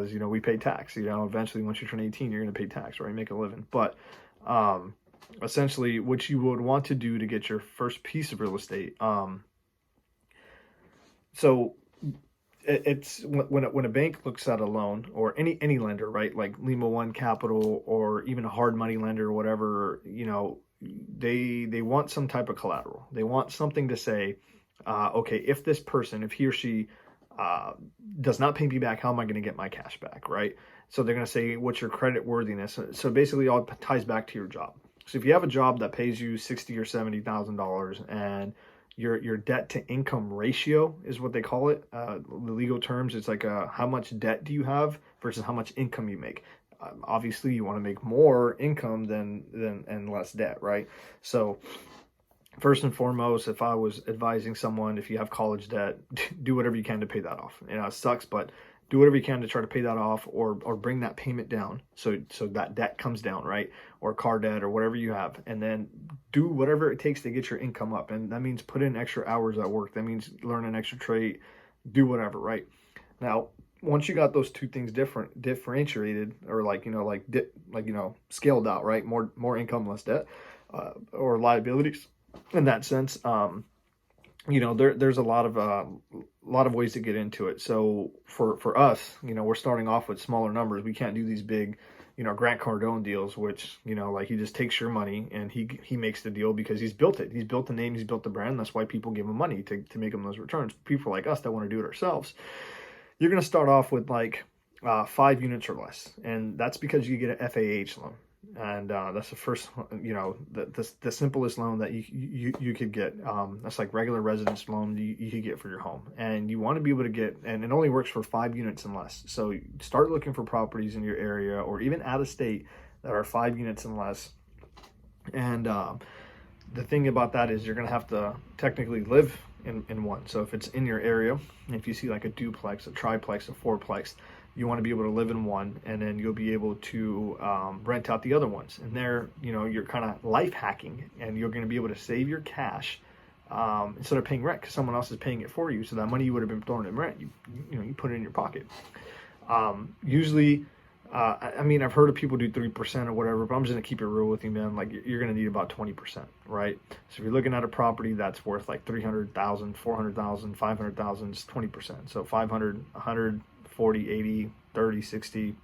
because, we pay tax. Eventually once you turn 18, you're going to pay tax, right? Make a living. But essentially what you would want to do to get your first piece of real estate. So it's when a bank looks at a loan, or any lender, right? Like Lima One Capital, or even a hard money lender or whatever, they want some type of collateral. They want something to say, okay, if this person, if he or she does not pay me back, how am I going to get my cash back, right? So they're going to say, what's your credit worthiness? So basically all ties back to your job. So if you have a job that pays you $60,000 or $70,000, and your debt to income ratio is what they call it, the legal terms, it's like how much debt do you have versus how much income you make. Obviously you want to make more income than and less debt, right? So first and foremost, if I was advising someone, if you have college debt, do whatever you can to pay that off. It sucks, but do whatever you can to try to pay that off, or bring that payment down, so that debt comes down, right? Or car debt, or whatever you have, and then do whatever it takes to get your income up. And that means put in extra hours at work. That means learn an extra trade, do whatever, right? Now, once you got those two things differentiated, or scaled out, right? More income, less debt, or liabilities in that sense. There's a lot of ways to get into it. So for us, we're starting off with smaller numbers. We can't do these big, Grant Cardone deals, which, he just takes your money and he makes the deal because he's built it. He's built the name, he's built the brand. That's why people give him money to make him those returns. People like us that want to do it ourselves, you're going to start off with 5 units or less. And that's because you get an FAH loan. And that's the first, the simplest loan that you could get. That's like regular residence loan you could get for your home. And you want to be able to get, and it only works for 5 units and less. So start looking for properties in your area, or even out of state, that are 5 units and less. And the thing about that is you're going to have to technically live in one. So if it's in your area, if you see like a duplex, a triplex, a fourplex, you want to be able to live in one, and then you'll be able to rent out the other ones. And there, you're kind of life hacking, and you're going to be able to save your cash instead of paying rent, because someone else is paying it for you. So that money you would have been throwing in rent, you put it in your pocket. Usually, I've heard of people do 3% or whatever, but I'm just going to keep it real with you, man. Like, you're going to need about 20%, right? So if you're looking at a property that's worth like 300,000, 400,000, 500,000, it's 20%. So 500, 100, 40, 80, 30, 60,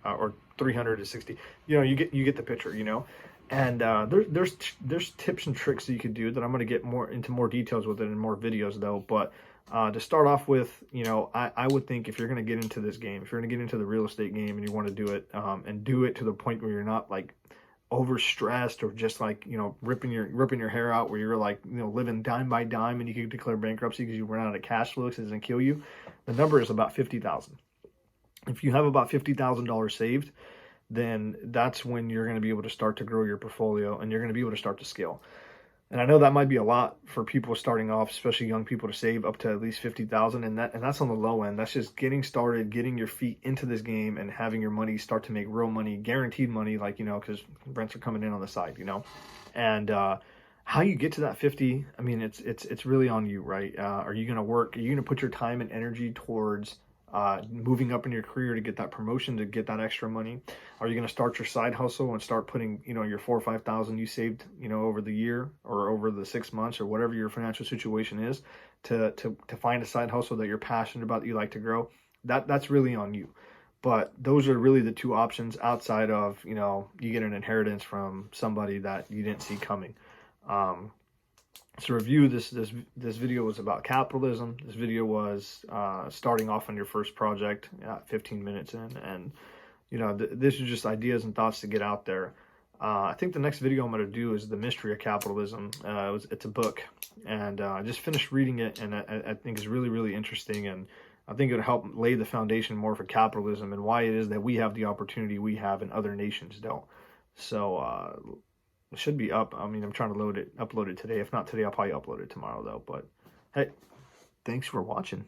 or 300 to 60. You get the picture, And there's tips and tricks that you could do that I'm going to get into more details with it in more videos though. But to start off with, I would think if you're going to get into this game, if you're going to get into the real estate game and you want to do it, and do it to the point where you're not like overstressed, or just like, ripping your hair out, where you're like, living dime by dime, and you can declare bankruptcy because you run out of cash flow, because it doesn't kill you. The number is about 50,000. If you have about $50,000 saved, then that's when you're going to be able to start to grow your portfolio, and you're going to be able to start to scale. And I know that might be a lot for people starting off, especially young people, to save up to at least 50,000, and that's on the low end. That's just getting started, getting your feet into this game, and having your money start to make real money, guaranteed money, because rents are coming in on the side, And how you get to that 50, it's really on you, right? Are you going to work? Are you going to put your time and energy towards moving up in your career to get that promotion, to get that extra money? Are you going to start your side hustle and start putting, your 4,000 or 5,000 you saved, over the year or over the 6 months or whatever your financial situation is, to find a side hustle that you're passionate about, that you like to grow? That's really on you. But those are really the two options, outside of, you get an inheritance from somebody that you didn't see coming. So review, this video was about capitalism. This video was starting off on your first project, 15 minutes in, and this is just ideas and thoughts to get out there. I think the next video I'm going to do is The Mystery of Capitalism. It's a book, and I just finished reading it, and I think it's really, really interesting, and I think it'll help lay the foundation more for capitalism, and why it is that we have the opportunity we have and other nations don't. So it should be up. I'm trying to upload it today. If not today, I'll probably upload it tomorrow though. But hey, thanks for watching.